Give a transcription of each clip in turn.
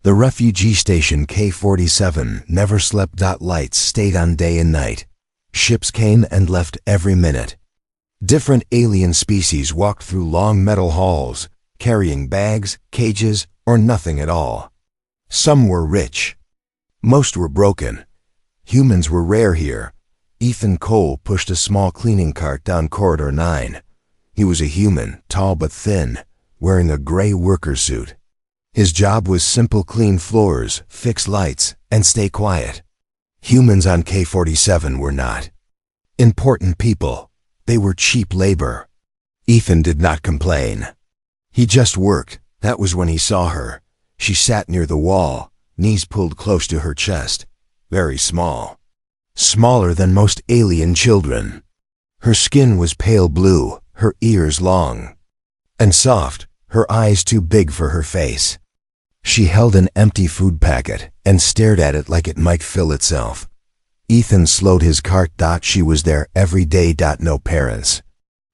The refugee station K-47 never slept. Lights stayed on day and night. Ships came and left every minute. Different alien species walked through long metal halls, carrying bags, cages, or nothing at all. Some were rich. Most were broken. Humans were rare here. Ethan Cole pushed a small cleaning cart down Corridor 9. He was a human, tall but thin, wearing a gray worker suit. His job was simple: clean floors, fix lights, and stay quiet. Humans on K-47 were not important people. They were cheap labor. Ethan did not complain. He just worked. That was when he saw her. She sat near the wall, knees pulled close to her chest. Very small. Smaller than most alien children. Her skin was pale blue, her ears long and soft, her eyes too big for her face. She held an empty food packet and stared at it like it might fill itself. Ethan slowed his cart. She was there every day. No parents.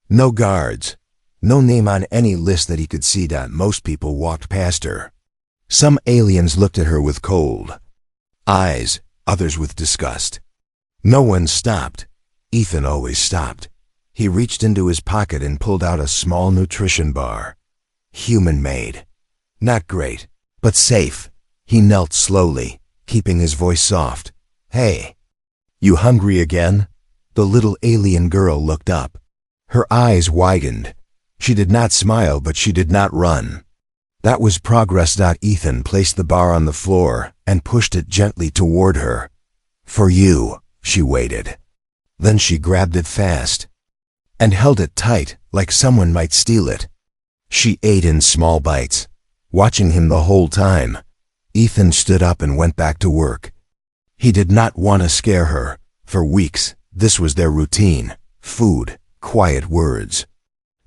No guards. No name on any list that he could see. Most people walked past her. Some aliens looked at her with cold eyes, others with disgust. No one stopped. Ethan always stopped. He reached into his pocket and pulled out a small nutrition bar. Human-made. Not great, but safe. He knelt slowly, keeping his voice soft. "Hey, you hungry again?" The little alien girl looked up. Her eyes widened. She did not smile, but she did not run. That was progress. Ethan placed the bar on the floor and pushed it gently toward her. "For you." She waited. Then she grabbed it fast and held it tight, like someone might steal it. She ate in small bites, watching him the whole time. Ethan stood up and went back to work. He did not want to scare her. For weeks, this was their routine: food, quiet words.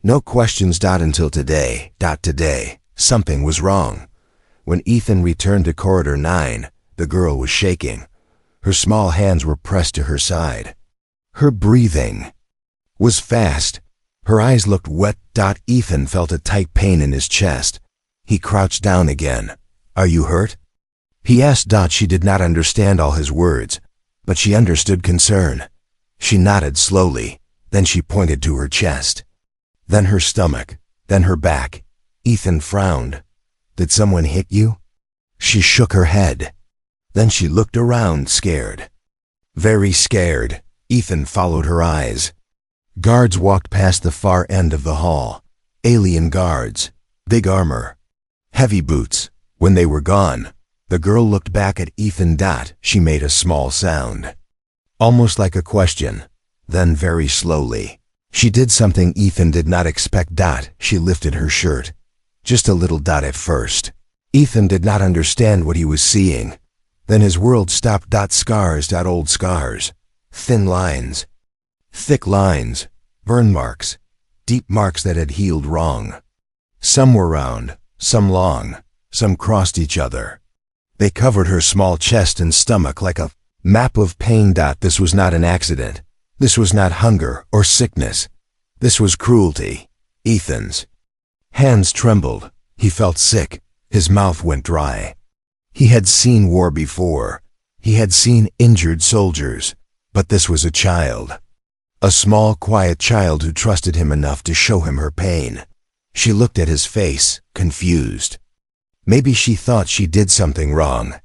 No questions. Until today. Today, something was wrong. When Ethan returned to Corridor 9, the girl was shaking. Her small hands were pressed to her side. Her breathing was fast. Her eyes looked wet. Ethan felt a tight pain in his chest. He crouched down again. "Are you hurt?" he asked. She did not understand all his words, but she understood concern. She nodded slowly, then she pointed to her chest. Then her stomach, then her back. Ethan frowned. "Did someone hit you?" She shook her head. Then she looked around, scared. Very scared. Ethan followed her eyes. Guards walked past the far end of the hall. Alien guards. Big armor. Heavy boots. When they were gone, the girl looked back at Ethan. She made a small sound, almost like a question. Then very slowly, she did something Ethan did not expect. She lifted her shirt. Just a little. At first, Ethan did not understand what he was seeing. Then his world stopped. Scars. Old scars. Thin lines. Thick lines. Burn marks. Deep marks that had healed wrong. Some were round, some long, some crossed each other. They covered her small chest and stomach like a map of pain. This was not an accident. This was not hunger or sickness. This was cruelty. Ethan's hands trembled. He felt sick. His mouth went dry. He had seen war before. He had seen injured soldiers. But this was a child. A small, quiet child who trusted him enough to show him her pain. She looked at his face, confused. Maybe she thought she did something wrong.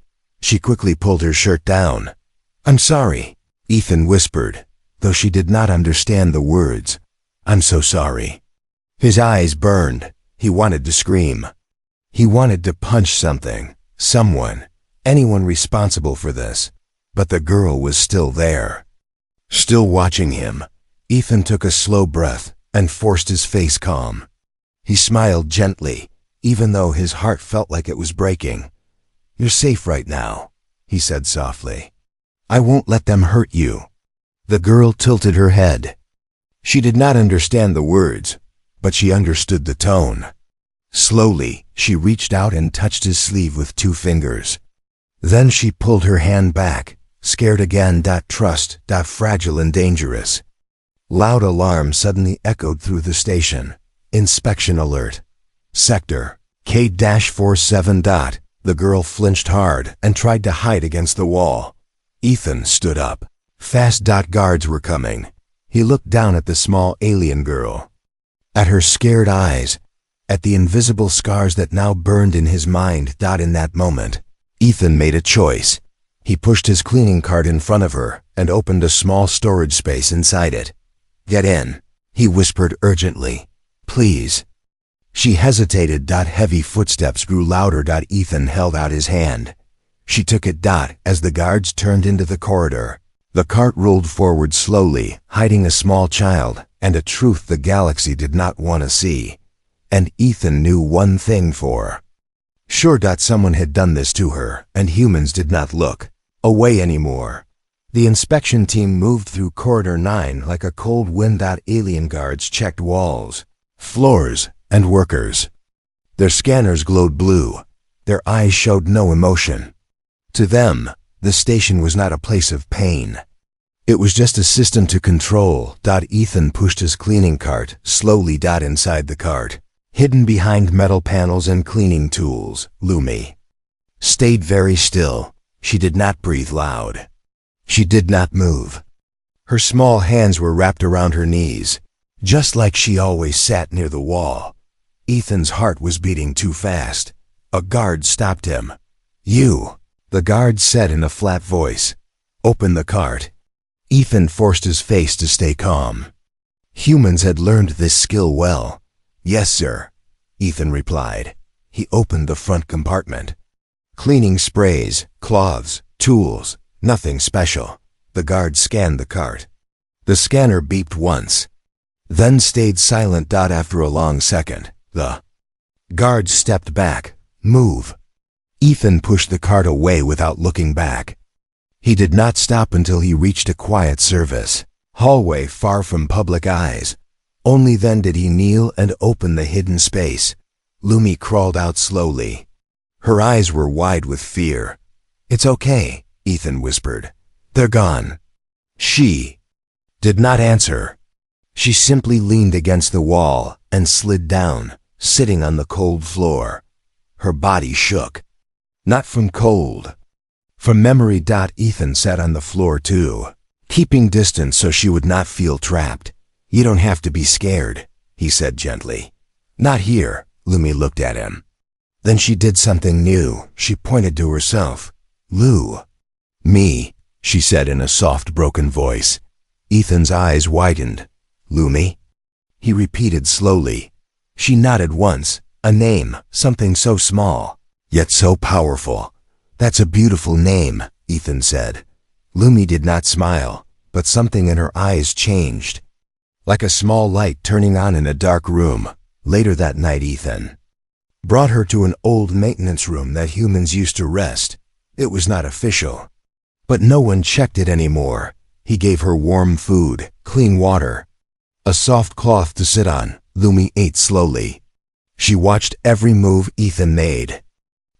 She quickly pulled her shirt down. "I'm sorry," Ethan whispered, though she did not understand the words. "I'm so sorry." His eyes burned. He wanted to scream. He wanted to punch something, someone, anyone responsible for this. But the girl was still there, still watching him. Ethan took a slow breath and forced his face calm. He smiled gently, even though his heart felt like it was breaking. "You're safe right now," he said softly. "I won't let them hurt you." The girl tilted her head. She did not understand the words, but she understood the tone. Slowly, she reached out and touched his sleeve with 2 fingers. Then she pulled her hand back, scared again. Trust. Fragile and dangerous. Loud alarm suddenly echoed through the station. Inspection alert. Sector K-47. The girl flinched hard and tried to hide against the wall. Ethan stood up. Fast. Guards were coming. He looked down at the small alien girl. At her scared eyes. At the invisible scars that now burned in his mind. In that moment, Ethan made a choice. He pushed his cleaning cart in front of her and opened a small storage space inside it. "Get in," he whispered urgently. "Please." She hesitated. Heavy footsteps grew louder. Ethan held out his hand. She took it. As the guards turned into the corridor, the cart rolled forward slowly, hiding a small child and a truth the galaxy did not want to see. And Ethan knew one thing for sure. Someone had done this to her, and humans did not look away anymore. The inspection team moved through Corridor 9 like a cold wind. Alien guards checked walls, floors, and workers. Their scanners glowed blue. Their eyes showed no emotion. To them, the station was not a place of pain. It was just a system to control. Ethan pushed his cleaning cart slowly. Inside the cart, hidden behind metal panels and cleaning tools, Lumi stayed very still. She did not breathe loud. She did not move. Her small hands were wrapped around her knees, just like she always sat near the wall. Ethan's heart was beating too fast. A guard stopped him. "You," the guard said in a flat voice. "Open the cart." Ethan forced his face to stay calm. Humans had learned this skill well. "Yes, sir," Ethan replied. He opened the front compartment. Cleaning sprays, cloths, tools, nothing special. The guard scanned the cart. The scanner beeped once, then stayed silent. After a long second, the guard stepped back. "Move." Ethan pushed the cart away without looking back. He did not stop until he reached a quiet service hallway far from public eyes. Only then did he kneel and open the hidden space. Lumi crawled out slowly. Her eyes were wide with fear. "It's okay," Ethan whispered. "They're gone." She did not answer. She simply leaned against the wall and slid down, sitting on the cold floor. Her body shook. Not from cold, from memory. Ethan sat on the floor too, keeping distance so she would not feel trapped. "You don't have to be scared," he said gently. "Not here." Lumi looked at him. Then she did something new. She pointed to herself. "Lou." "Me," she said in a soft, broken voice. Ethan's eyes widened. "Lumi?" He repeated slowly. She nodded once. A name, something so small, yet so powerful. "That's a beautiful name," Ethan said. Lumi did not smile, but something in her eyes changed. Like a small light turning on in a dark room. Later that night, Ethan brought her to an old maintenance room that humans used to rest. It was not official, but no one checked it anymore. He gave her warm food, clean water, a soft cloth to sit on. Lumi ate slowly. She watched every move Ethan made.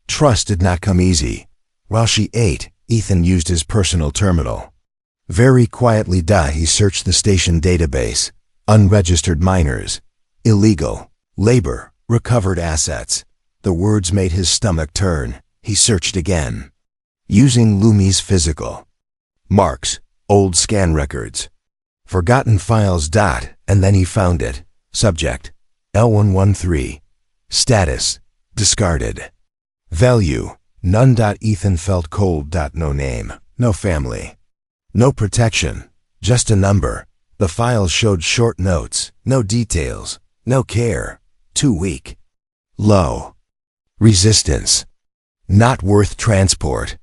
Trust did not come easy. While she ate, Ethan used his personal terminal. Very quietly, he searched the station database. Unregistered miners, illegal, labor, recovered assets. The words made his stomach turn. He searched again, using Lumi's physical marks, old scan records, forgotten files. And then he found it. Subject, L113. Status, discarded. Value, none. Ethan felt cold. No name, no family, no protection, just a number. The files showed short notes, no details, no care. Too weak. Low. Resistance. Not worth transport.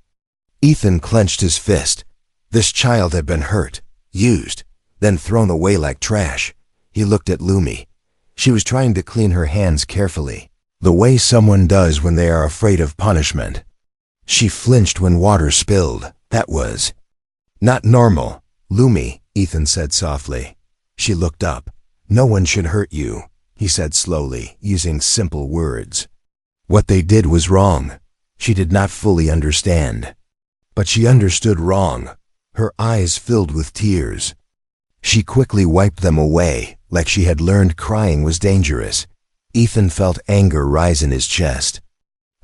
Ethan clenched his fist. This child had been hurt, used, then thrown away like trash. He looked at Lumi. She was trying to clean her hands carefully, the way someone does when they are afraid of punishment. She flinched when water spilled. That was not normal. "Lumi," Ethan said softly. She looked up. "No one should hurt you," he said slowly, using simple words. What they did was wrong. She did not fully understand, but she understood wrong. Her eyes filled with tears. She quickly wiped them away, like she had learned crying was dangerous. Ethan felt anger rise in his chest.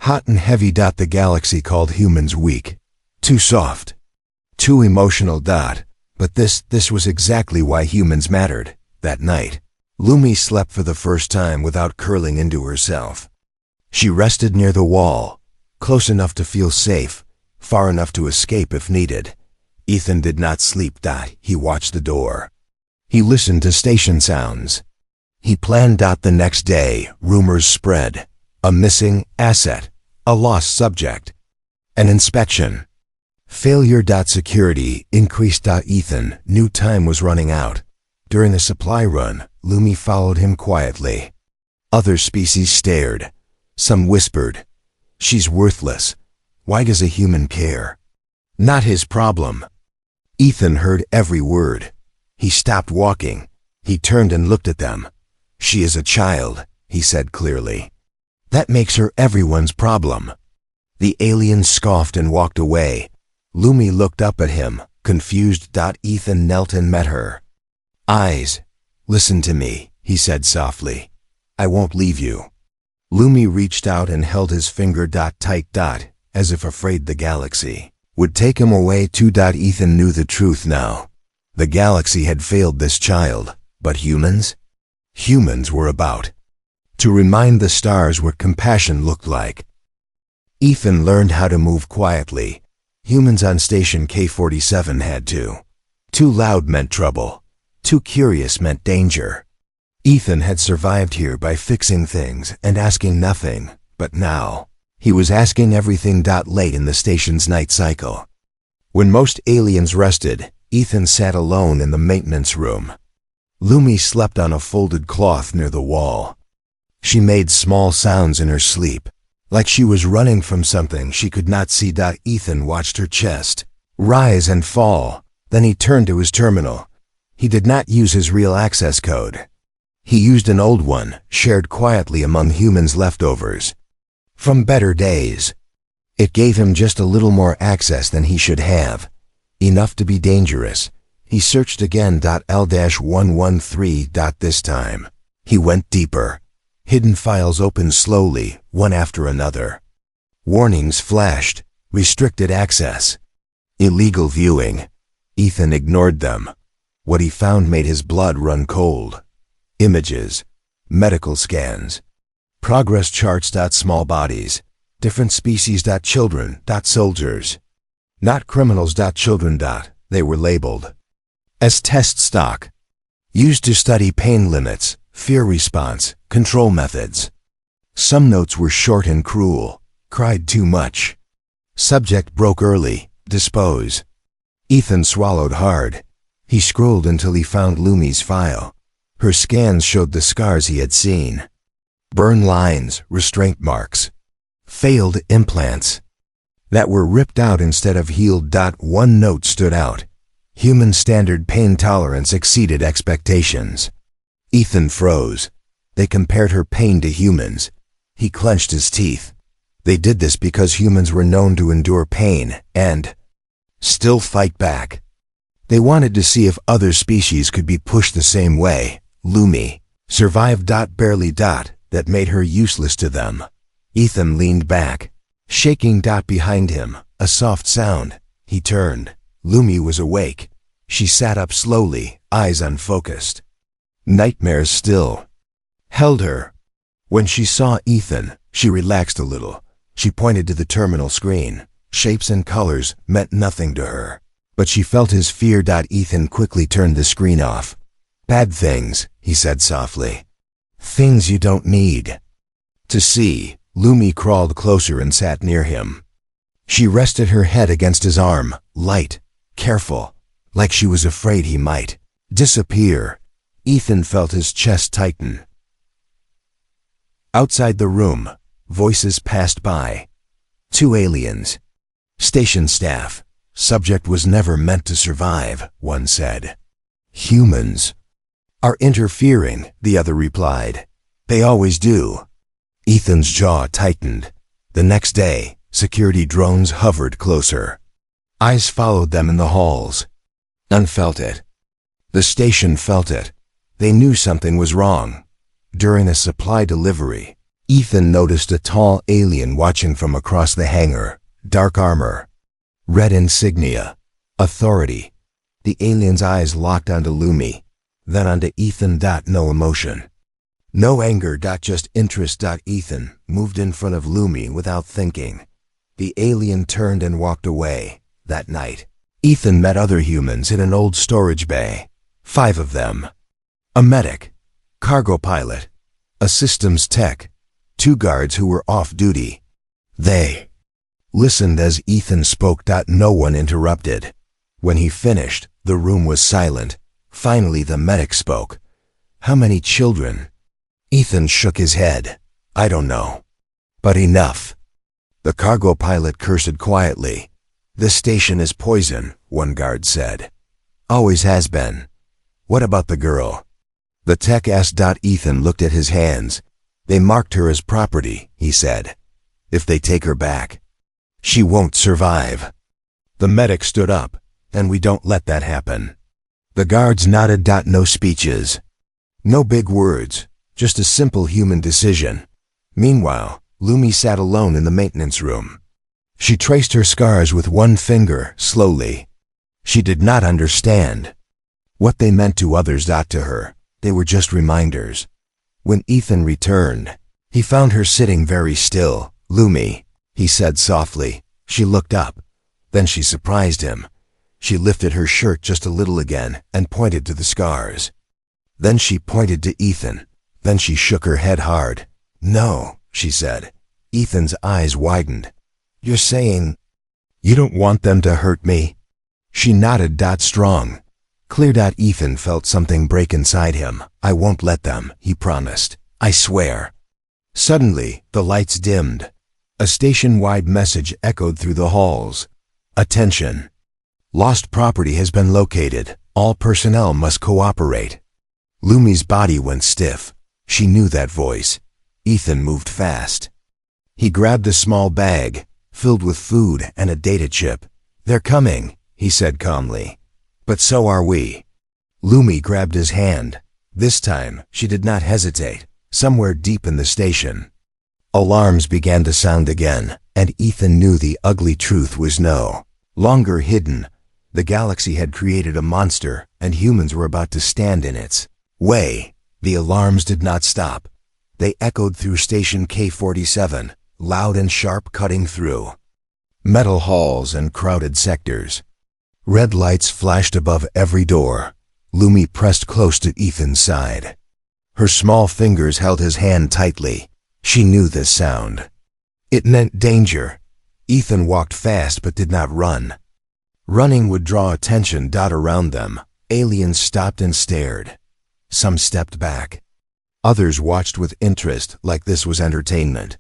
Hot and heavy. The galaxy called humans weak. Too soft. Too emotional. But this was exactly why humans mattered. That night, Lumi slept for the first time without curling into herself. She rested near the wall, close enough to feel safe, far enough to escape if needed. Ethan did not sleep. He watched the door. He listened to station sounds. He planned. The next day, rumors spread. A missing asset. A lost subject. An inspection. Failure. Security increased. Ethan knew time was running out. During the supply run, Lumi followed him quietly. Other species stared. Some whispered, "She's worthless. Why does a human care?" Not his problem. Ethan heard every word. He stopped walking. He turned and looked at them. "She is a child," he said clearly. "That makes her everyone's problem." The alien scoffed and walked away. Lumi looked up at him, confused. Ethan knelt and met her eyes. "Listen to me," he said softly. "I won't leave you." Lumi reached out and held his finger. Tight. As if afraid the galaxy would take him away too. Ethan knew the truth now. The galaxy had failed this child, but humans? Humans were about to remind the stars what compassion looked like. Ethan learned how to move quietly. Humans on station K-47 had to. Too loud meant trouble. Too curious meant danger. Ethan had survived here by fixing things and asking nothing, but now he was asking everything. Late in the station's night cycle, when most aliens rested, Ethan sat alone in the maintenance room. Lumi slept on a folded cloth near the wall. She made small sounds in her sleep, like she was running from something she could not see. Ethan watched her chest rise and fall. Then he turned to his terminal. He did not use his real access code. He used an old one, shared quietly among humans' leftovers from better days. It gave him just a little more access than he should have, enough to be dangerous. He searched again. L-113. This time, he went deeper. Hidden files opened slowly, one after another. Warnings flashed. Restricted access. Illegal viewing. Ethan ignored them. What he found made his blood run cold. Images. Medical scans. Progress charts. Small bodies. Different species. Children. Soldiers. Not criminals. Children. They were labeled as test stock. Used to study pain limits, fear response, control methods. Some notes were short and cruel. Cried too much. Subject broke early. Dispose. Ethan swallowed hard. He scrolled until he found Lumi's file. Her scans showed the scars he had seen. Burn lines, restraint marks. Failed implants that were ripped out instead of healed. One note stood out. Human standard pain tolerance exceeded expectations. Ethan froze. They compared her pain to humans. He clenched his teeth. They did this because humans were known to endure pain and still fight back. They wanted to see if other species could be pushed the same way. Lumi survived. Barely. That made her useless to them. Ethan leaned back, shaking. Behind him, a soft sound. He turned. Lumi was awake. She sat up slowly, eyes unfocused. Nightmares still held her. When she saw Ethan, she relaxed a little. She pointed to the terminal screen. Shapes and colors meant nothing to her, but she felt his fear. Ethan quickly turned the screen off. "Bad things," he said softly. "Things you don't need to see." Lumi crawled closer and sat near him. She rested her head against his arm, light, careful, like she was afraid he might disappear. Ethan felt his chest tighten. Outside the room, voices passed by. Two aliens. Station staff. "Subject was never meant to survive," one said. "Humans are interfering," the other replied. "They always do." Ethan's jaw tightened. The next day, security drones hovered closer. Eyes followed them in the halls. None felt it. The station felt it. They knew something was wrong. During a supply delivery, Ethan noticed a tall alien watching from across the hangar. Dark armor, red insignia, authority. The alien's eyes locked onto Lumi, then onto Ethan. No emotion. No anger. Just interest. Ethan moved in front of Lumi without thinking. The alien turned and walked away. That night, Ethan met other humans in an old storage bay. 5 of them. A medic, cargo pilot, a systems tech, 2 guards who were off duty. They listened as Ethan spoke. No one interrupted. When he finished, the room was silent. Finally, the medic spoke. How many children? Ethan shook his head. I don't know. But enough. The cargo pilot cursed quietly. This station is poison, one guard said. Always has been. What about the girl? The tech asked. Ethan looked at his hands. They marked her as property, he said. If they take her back, she won't survive. The medic stood up. And we don't let that happen. The guards nodded. No speeches. No big words. Just a simple human decision. Meanwhile, Lumi sat alone in the maintenance room. She traced her scars with one finger, slowly. She did not understand what they meant to others. To her, they were just reminders. When Ethan returned, he found her sitting very still. Lumi, he said softly. She looked up. Then she surprised him. She lifted her shirt just a little again and pointed to the scars. Then she pointed to Ethan. Then she shook her head hard. No, she said. Ethan's eyes widened. You're saying you don't want them to hurt me? She nodded. Strong. Clear. Ethan felt something break inside him. I won't let them, he promised. I swear. Suddenly, the lights dimmed. A station-wide message echoed through the halls. Attention. Lost property has been located. All personnel must cooperate. Lumi's body went stiff. She knew that voice. Ethan moved fast. He grabbed a small bag, filled with food and a data chip. They're coming, he said calmly. But so are we. Lumi grabbed his hand. This time, she did not hesitate. Somewhere deep in the station, alarms began to sound again, and Ethan knew the ugly truth was no longer hidden. The galaxy had created a monster, and humans were about to stand in its way. The alarms did not stop. They echoed through Station K-47, loud and sharp, cutting through metal halls and crowded sectors. Red lights flashed above every door. Lumi pressed close to Ethan's side. Her small fingers held his hand tightly. She knew this sound. It meant danger. Ethan walked fast but did not run. Running would draw attention. Around them, aliens stopped and stared. Some stepped back. Others watched with interest, like this was entertainment.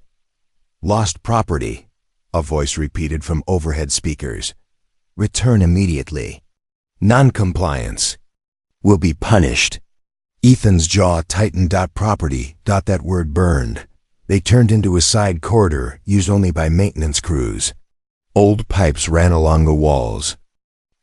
Lost property, a voice repeated from overhead speakers. Return immediately. Non-compliance will be punished. Ethan's jaw tightened. Property. That word burned. They turned into a side corridor used only by maintenance crews. Old pipes ran along the walls.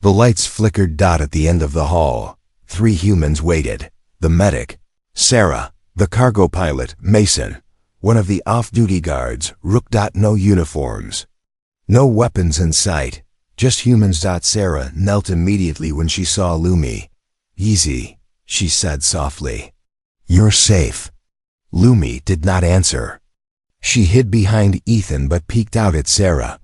The lights flickered. At the end of the hall, 3 humans waited. The medic, Sarah, the cargo pilot, Mason, one of the off-duty guards, Rook. No uniforms. No weapons in sight. Just humans. Sarah knelt immediately when she saw Lumi. Easy, she said softly. You're safe. Lumi did not answer. She hid behind Ethan but peeked out at Sarah.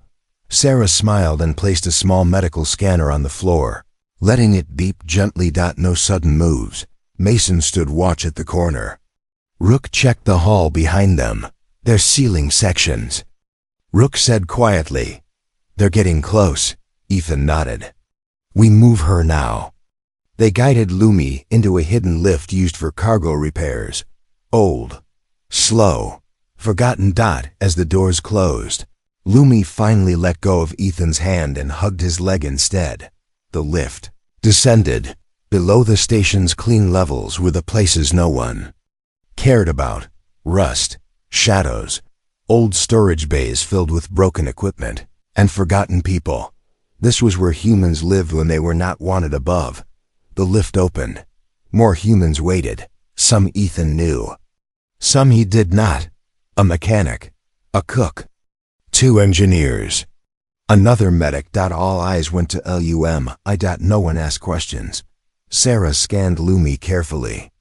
Sarah smiled and placed a small medical scanner on the floor, letting it beep gently. No sudden moves. Mason stood watch at the corner. Rook checked the hall behind them. They're sealing sections. Rook said quietly. They're getting close. Ethan nodded. We move her now. They guided Lumi into a hidden lift used for cargo repairs. Old, slow, forgotten. As the doors closed, Lumi finally let go of Ethan's hand and hugged his leg instead. The lift descended. Below the station's clean levels were the places no one cared about. Rust, shadows, old storage bays filled with broken equipment, and forgotten people. This was where humans lived when they were not wanted above. The lift opened. More humans waited. Some Ethan knew. Some he did not. a mechanic, a cook, 2 engineers, another medic. All eyes went to LUM. No one asked questions. Sarah scanned Lumi carefully.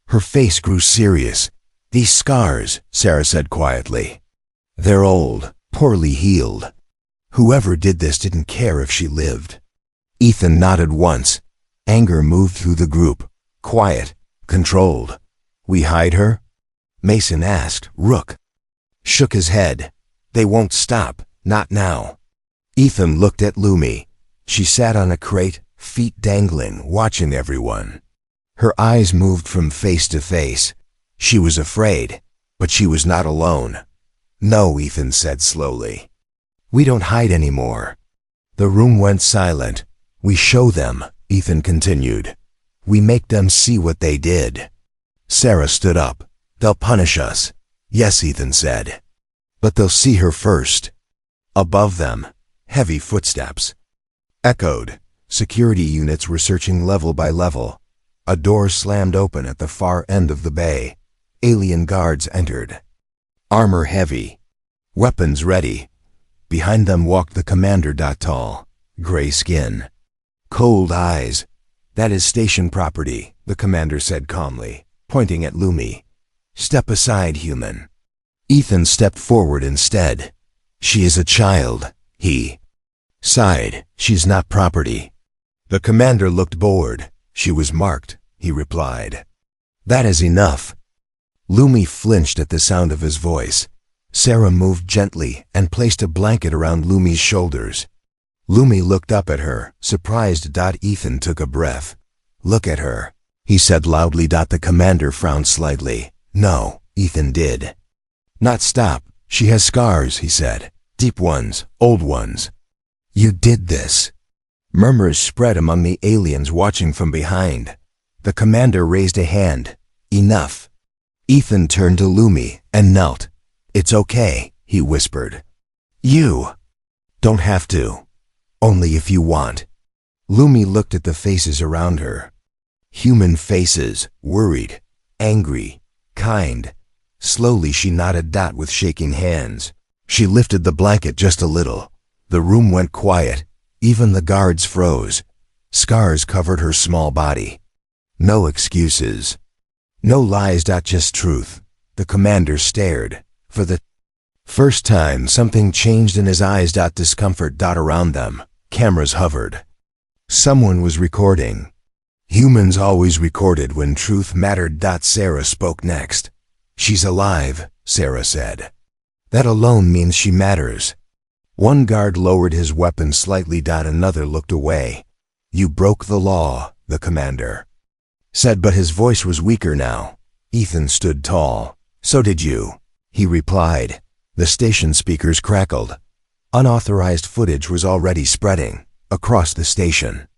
Her face grew serious. "These scars," Sarah said quietly. "They're old, poorly healed. Whoever did this didn't care if she lived." Ethan nodded once. Anger moved through the group. Quiet, controlled. "We hide her?" Mason asked. Rook shook his head. "They won't stop, not now." Ethan looked at Lumi. She sat on a crate, feet dangling, watching everyone. Her eyes moved from face to face. She was afraid, but she was not alone. "No," Ethan said slowly. "We don't hide anymore." The room went silent. "We show them," Ethan continued. "We make them see what they did." Sarah stood up. "They'll punish us." "Yes," Ethan said. "But they'll see her first." Above them, heavy footsteps echoed. Security units were searching level by level. A door slammed open at the far end of the bay. Alien guards entered. Armor heavy, weapons ready. Behind them walked the commander. Tall, gray skin, cold eyes. "That is station property," the commander said calmly, pointing at Lumi. "Step aside, human." Ethan stepped forward instead. "She is a child," he sighed. "She's not property." The commander looked bored. "She was marked," he replied. "That is enough." Lumi flinched at the sound of his voice. Sarah moved gently and placed a blanket around Lumi's shoulders. Lumi looked up at her, surprised. Ethan took a breath. "Look at her," he said loudly. The commander frowned slightly. "No," Ethan did. "Not stop. She has scars," he said. "Deep ones, old ones." "You did this." Murmurs spread among the aliens watching from behind. The commander raised a hand. "Enough." Ethan turned to Lumi and knelt. "It's okay," he whispered. "You don't have to. Only if you want." Lumi looked at the faces around her. Human faces, worried, angry, kind. Slowly she nodded. With shaking hands. She lifted the blanket just a little. The room went quiet. Even the guards froze. Scars covered her small body. No excuses. No lies. Just truth. The commander stared. For the first time, something changed in his eyes. Discomfort. Around them, cameras hovered. Someone was recording. Humans always recorded when truth mattered. Sarah spoke next. "She's alive," Sarah said. "That alone means she matters." One guard lowered his weapon slightly. Another looked away. "You broke the law," the commander said, but his voice was weaker now. Ethan stood tall. "So did you," he replied. The station speakers crackled. Unauthorized footage was already spreading. Across the station.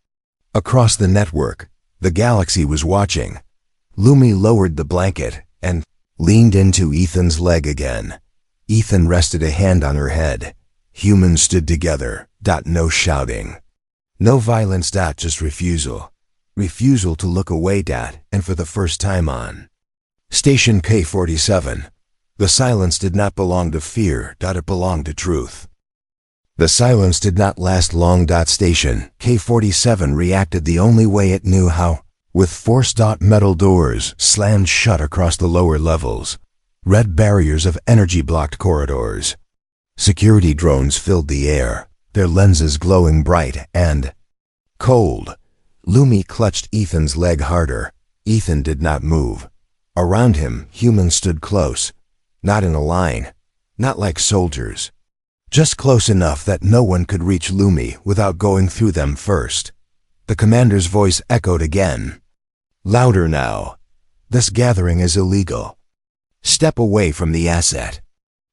Across the network. The galaxy was watching. Lumi lowered the blanket and leaned into Ethan's leg again. Ethan rested a hand on her head. Humans stood together. No shouting. No violence. Just refusal. Refusal to look away. And for the first time on Station K-47, the silence did not belong to fear. It belonged to truth. The silence did not last long. Station K-47 reacted the only way it knew how, with force. Metal doors slammed shut across the lower levels. Red barriers of energy blocked corridors. Security drones filled the air, their lenses glowing bright and cold. Lumi clutched Ethan's leg harder. Ethan did not move. Around him, humans stood close. Not in a line. Not like soldiers. Just close enough that no one could reach Lumi without going through them first. The commander's voice echoed again. Louder now. "This gathering is illegal. Step away from the asset."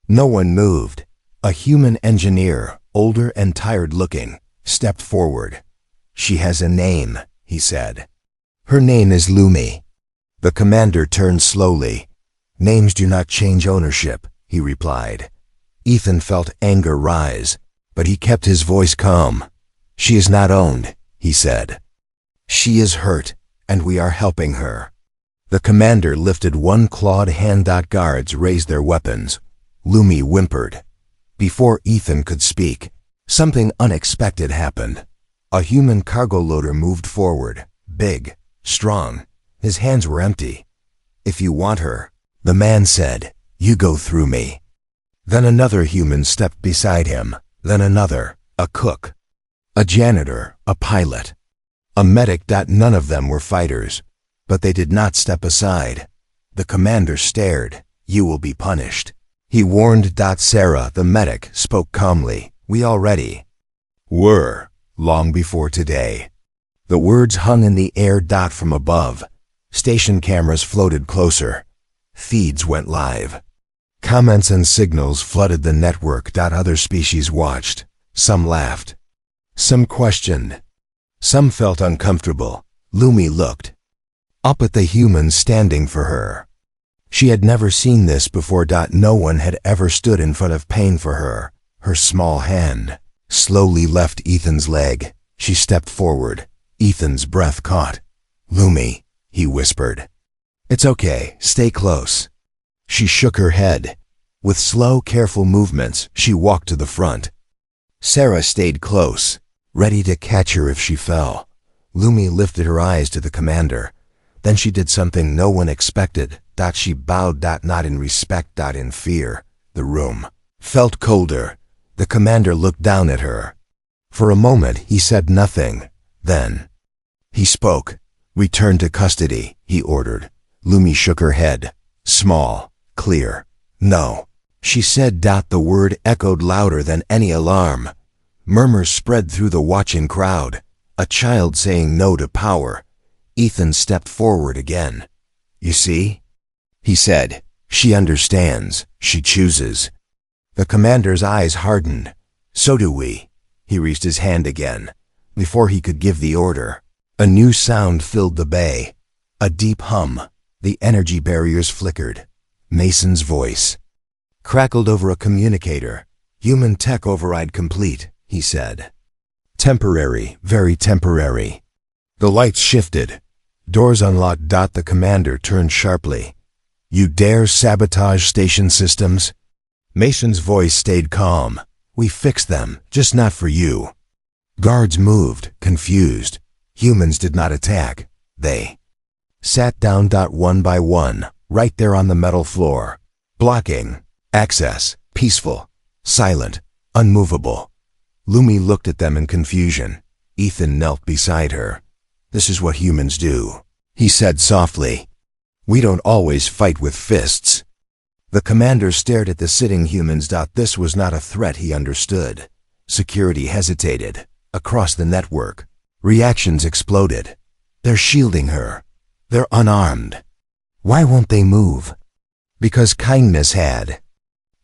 No one moved. A human engineer, older and tired-looking, stepped forward. "She has a name," he said. "Her name is Lumi." The commander turned slowly. "Names do not change ownership," he replied. Ethan felt anger rise, but he kept his voice calm. "She is not owned," he said. "She is hurt, and we are helping her." The commander lifted one clawed hand. Guards raised their weapons. Lumi whimpered. Before Ethan could speak, something unexpected happened. A human cargo loader moved forward, big, strong. His hands were empty. "If you want her," the man said, "you go through me." Then another human stepped beside him, then another, a cook, a janitor, a pilot, a medic. None of them were fighters, but they did not step aside. The commander stared. "You will be punished," he warned. Sarah, the medic, spoke calmly. "We already were, long before today." The words hung in the air. From above, station cameras floated closer. Feeds went live. Comments and signals flooded the network. Other species watched. Some laughed. Some questioned. Some felt uncomfortable. Lumi looked up at the humans standing for her. She had never seen this before. No one had ever stood in front of pain for her. Her small hand slowly left Ethan's leg. She stepped forward. Ethan's breath caught. "Lumi," he whispered. "It's okay, stay close." She shook her head. With slow, careful movements, she walked to the front. Sarah stayed close, ready to catch her if she fell. Lumi lifted her eyes to the commander. Then she did something no one expected. She bowed. Not in respect, in fear. The room felt colder. The commander looked down at her. For a moment, he said nothing. Then he spoke. "Return to custody," he ordered. Lumi shook her head. Small, clear. "No," she said. The word echoed louder than any alarm. Murmurs spread through the watching crowd. A child saying no to power. Ethan stepped forward again. "You see?" he said. "She understands. She chooses." The commander's eyes hardened. "So do we." He raised his hand again. Before he could give the order, a new sound filled the bay. A deep hum. The energy barriers flickered. Mason's voice crackled over a communicator. "Human tech override complete," he said. "Temporary, very temporary." The lights shifted. Doors unlocked. The commander turned sharply. "You dare sabotage station systems?" Mason's voice stayed calm. "We fixed them, just not for you." Guards moved, confused. Humans did not attack. They sat down. One by one, right there on the metal floor. Blocking access, peaceful, silent, unmovable. Lumi looked at them in confusion. Ethan knelt beside her. "This is what humans do," he said softly. "We don't always fight with fists." The commander stared at the sitting humans. This was not a threat, he understood. Security hesitated. Across the network, reactions exploded. "They're shielding her. They're unarmed. Why won't they move?" Because kindness had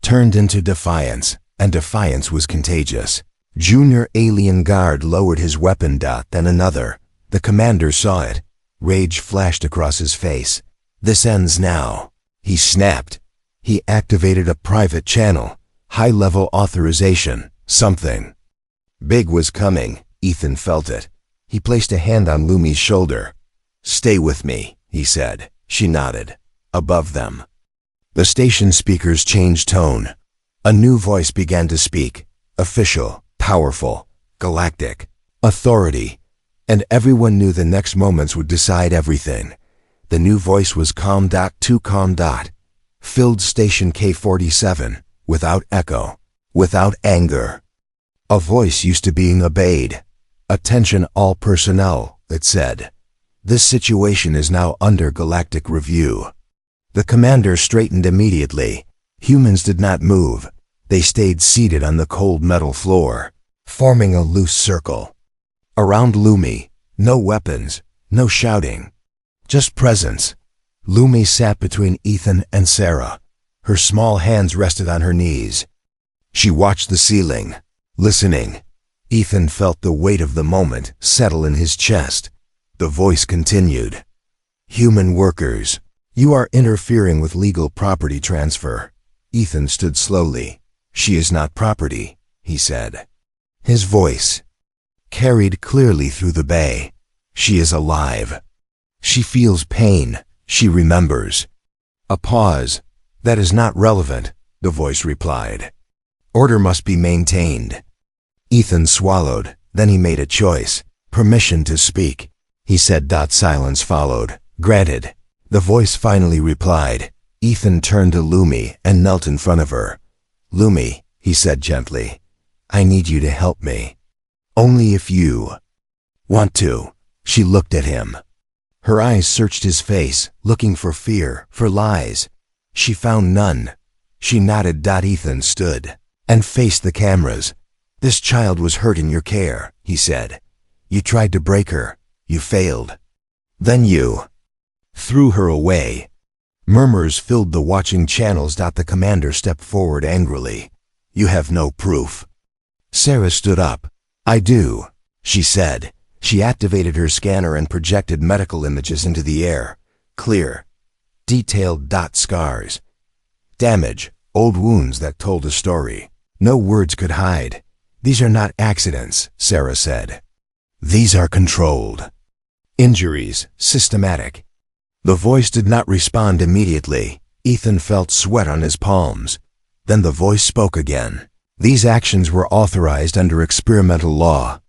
turned into defiance, and defiance was contagious. Junior alien guard lowered his weapon. Then another. The commander saw it. Rage flashed across his face. "This ends now," he snapped. He activated a private channel. High-level authorization. Something big was coming. Ethan felt it. He placed a hand on Lumi's shoulder. "Stay with me," he said. She nodded. Above them, the station speakers changed tone. A new voice began to speak. Official, powerful, galactic, authority. And everyone knew the next moments would decide everything. The new voice was calm. Too calm. Filled station K-47, without echo, without anger. A voice used to being obeyed. "Attention all personnel," it said. "This situation is now under galactic review." The commander straightened immediately. Humans did not move. They stayed seated on the cold metal floor, forming a loose circle. Around Lumi, no weapons, no shouting, just presence. Lumi sat between Ethan and Sarah. Her small hands rested on her knees. She watched the ceiling, listening. Ethan felt the weight of the moment settle in his chest. The voice continued. "Human workers, you are interfering with legal property transfer." Ethan stood slowly. "She is not property," he said. His voice carried clearly through the bay. "She is alive. She feels pain. She remembers." A pause. "That is not relevant. the voice replied. Order must be maintained. Ethan swallowed, then he made a choice. Permission to speak, he said. Silence followed. Granted, the voice finally replied. Ethan turned to Lumi and knelt in front of her. Lumi, he said gently, I need you to help me. Only if you want to. She looked at him. Her eyes searched his face, looking for fear, for lies. She found none. She nodded. Ethan stood and faced the cameras. This child was hurt in your care, he said. You tried to break her. You failed. Then you threw her away. Murmurs filled the watching channels. The commander stepped forward angrily. You have no proof. Sarah stood up. I do, she said. She activated her scanner and projected medical images into the air. Clear. Detailed. Scars. Damage. Old wounds that told a story. No words could hide. These are not accidents, Sarah said. These are controlled injuries, systematic. The voice did not respond immediately. Ethan felt sweat on his palms. Then the voice spoke again. These actions were authorized under experimental law.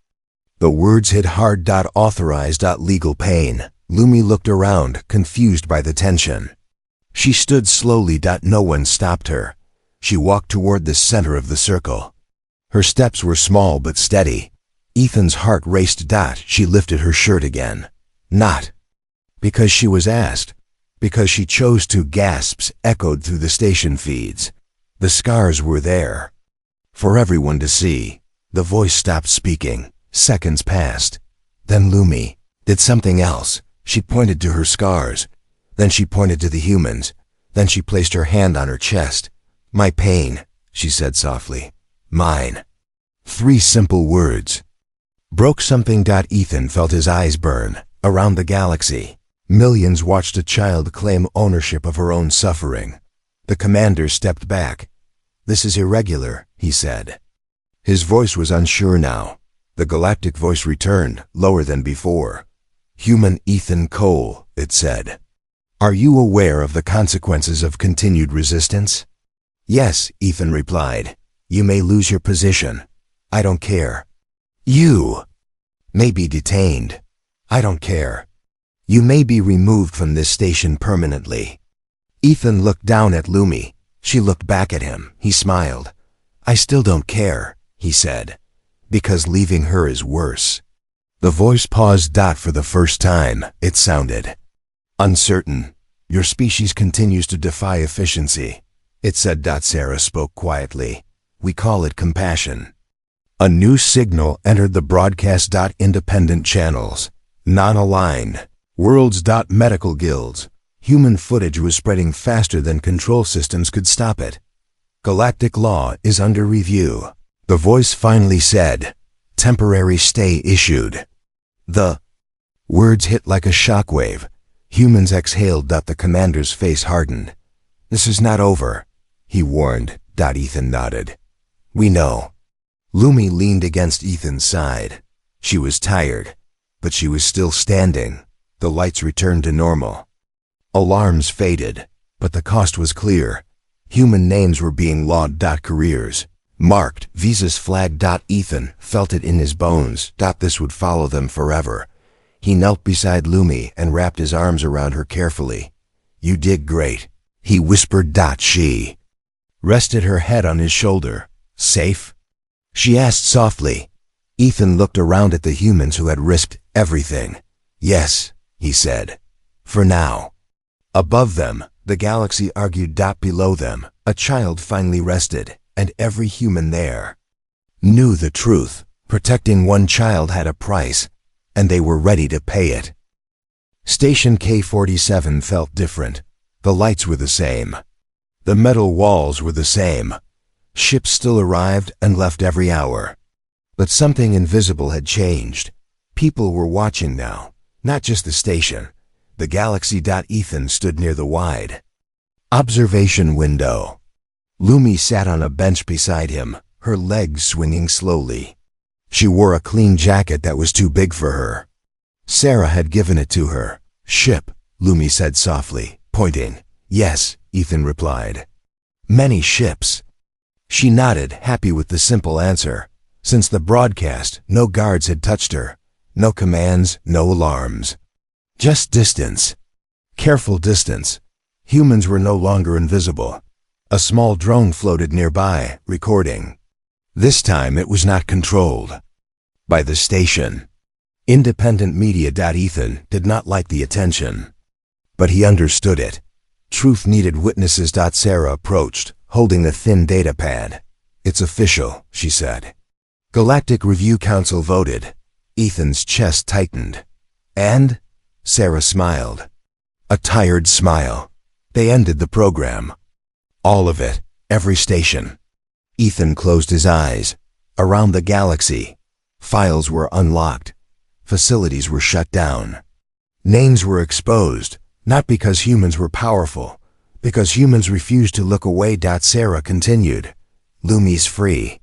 The words hit hard. Authorized. Legal pain. Lumi looked around, confused by the tension. She stood slowly. No one stopped her. She walked toward the center of the circle. Her steps were small but steady. Ethan's heart raced. She lifted her shirt again. Not because she was asked, because she chose to. Gasps echoed through the station feeds. The scars were there for everyone to see. The voice stopped speaking. Seconds passed. Then Lumi did something else. She pointed to her scars. Then she pointed to the humans. Then she placed her hand on her chest. My pain, she said softly. Mine. 3 simple words. Broke something. Ethan felt his eyes burn. Around the galaxy, millions watched a child claim ownership of her own suffering. The commander stepped back. This is irregular, he said. His voice was unsure now. The galactic voice returned, lower than before. Human Ethan Cole, it said. Are you aware of the consequences of continued resistance? Yes, Ethan replied. You may lose your position. I don't care. You may be detained. I don't care. You may be removed from this station permanently. Ethan looked down at Lumi. She looked back at him. He smiled. I still don't care, he said, because leaving her is worse. The voice paused. For the first time, it sounded uncertain. Your species continues to defy efficiency, it said. Sarah spoke quietly. We call it compassion. A new signal entered the broadcast. Independent channels. Non-aligned. Worlds. Medical guilds. Human footage was spreading faster than control systems could stop it. Galactic law is under review, the voice finally said. Temporary stay issued. The words hit like a shockwave. Humans exhaled. The commander's face hardened. This is not over, he warned. Ethan nodded. We know. Lumi leaned against Ethan's side. She was tired, but she was still standing. The lights returned to normal. Alarms faded, but the cost was clear. Human names were being logged. Careers marked. Visas flagged. Ethan felt it in his bones. This would follow them forever. He knelt beside Lumi and wrapped his arms around her carefully. You did great, he whispered. She rested her head on his shoulder. Safe? She asked softly. Ethan looked around at the humans who had risked everything. Yes, he said. For now. Above them, the galaxy argued. Below them, a child finally rested, and every human there knew the truth. Protecting one child had a price, and they were ready to pay it. Station K-47 felt different. The lights were the same. The metal walls were the same. Ships still arrived and left every hour. But something invisible had changed. People were watching now, not just the station. The galaxy. Ethan stood near the wide observation window. Lumi sat on a bench beside him, her legs swinging slowly. She wore a clean jacket that was too big for her. Sarah had given it to her. Ship, Lumi said softly, pointing. Yes, Ethan replied. Many ships. She nodded, happy with the simple answer. Since the broadcast, no guards had touched her. No commands, no alarms. Just distance. Careful distance. Humans were no longer invisible. A small drone floated nearby, recording. This time it was not controlled by the station. Independent media. Ethan did not like the attention, but he understood it. Truth needed witnesses. Sarah approached, holding a thin data pad. It's official, she said. Galactic Review Council voted. Ethan's chest tightened. And? Sarah smiled. A tired smile. They ended the program. All of it, every station. Ethan closed his eyes. Around the galaxy, files were unlocked. Facilities were shut down. Names were exposed, not because humans were powerful, because humans refused to look away. Sarah continued. Lumi's free.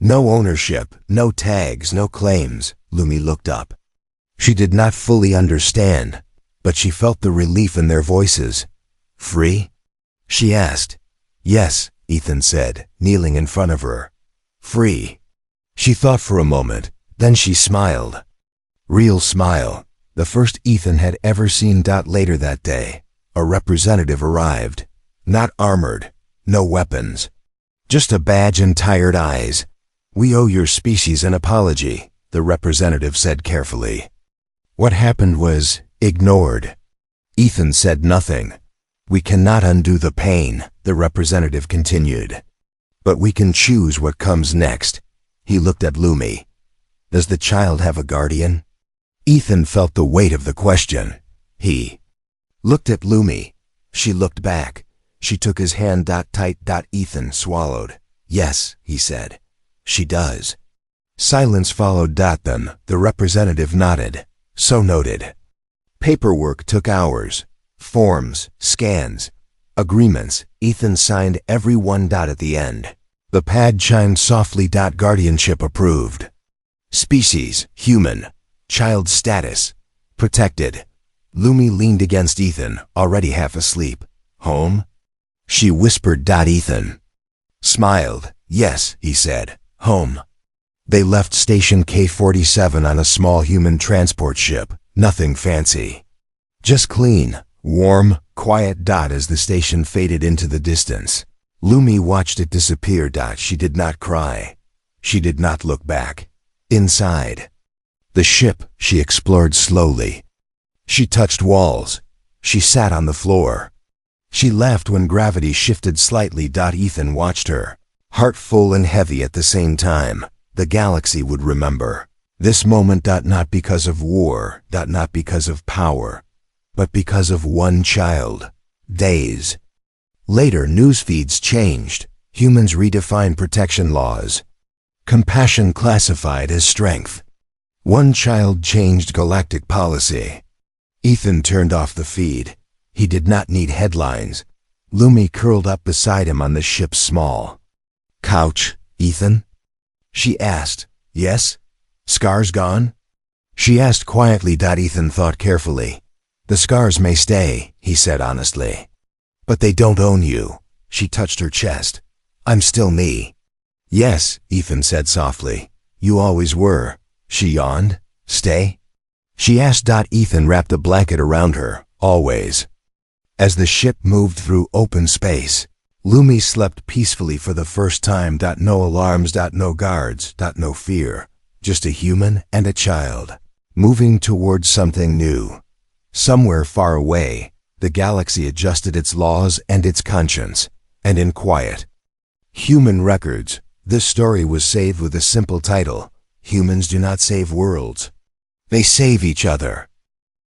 No ownership, no tags, no claims. Lumi looked up. She did not fully understand, but she felt the relief in their voices. Free? She asked. Yes, Ethan said, kneeling in front of her. Free. She thought for a moment, then she smiled. Real smile, the first Ethan had ever seen. Later that day, a representative arrived. Not armored, no weapons. Just a badge and tired eyes. We owe your species an apology, the representative said carefully. What happened was ignored. Ethan said nothing. We cannot undo the pain, the representative continued. But we can choose what comes next. He looked at Lumi. Does the child have a guardian? Ethan felt the weight of the question. He looked at Lumi. She looked back. She took his hand. Tight. Ethan swallowed. Yes, he said. She does. Silence followed. Then, the representative nodded. So noted. Paperwork took hours. Forms, scans, agreements. Ethan signed every one. At the end, the pad chimed softly. Guardianship approved. Species, human. Child status, protected. Lumi leaned against Ethan, already half asleep. Home? She whispered. Ethan smiled. Yes, he said. Home. They left station K-47 on a small human transport ship. Nothing fancy. Just clean, warm, quiet. As the station faded into the distance, Lumi watched it disappear. She did not cry. She did not look back. Inside the ship, she explored slowly. She touched walls. She sat on the floor. She laughed when gravity shifted slightly. Ethan watched her, heart full and heavy at the same time. The galaxy would remember this moment. Not because of war, not because of power, but because of one child. Days later, news feeds changed. Humans redefined protection laws. Compassion classified as strength. One child changed galactic policy. Ethan turned off the feed. He did not need headlines. Lumi curled up beside him on the ship's small couch. Ethan? She asked. Yes? Scars gone? She asked quietly. Ethan thought carefully. The scars may stay, he said honestly. But they don't own you. She touched her chest. I'm still me. Yes, Ethan said softly. You always were. She yawned. Stay? She asked. Ethan wrapped a blanket around her. Always. As the ship moved through open space, Lumi slept peacefully for the first time. No alarms, no guards, no fear. Just a human and a child, moving towards something new. Somewhere far away, the galaxy adjusted its laws and its conscience, and in quiet. Human records. This story was saved with a simple title. Humans do not save worlds. They save each other.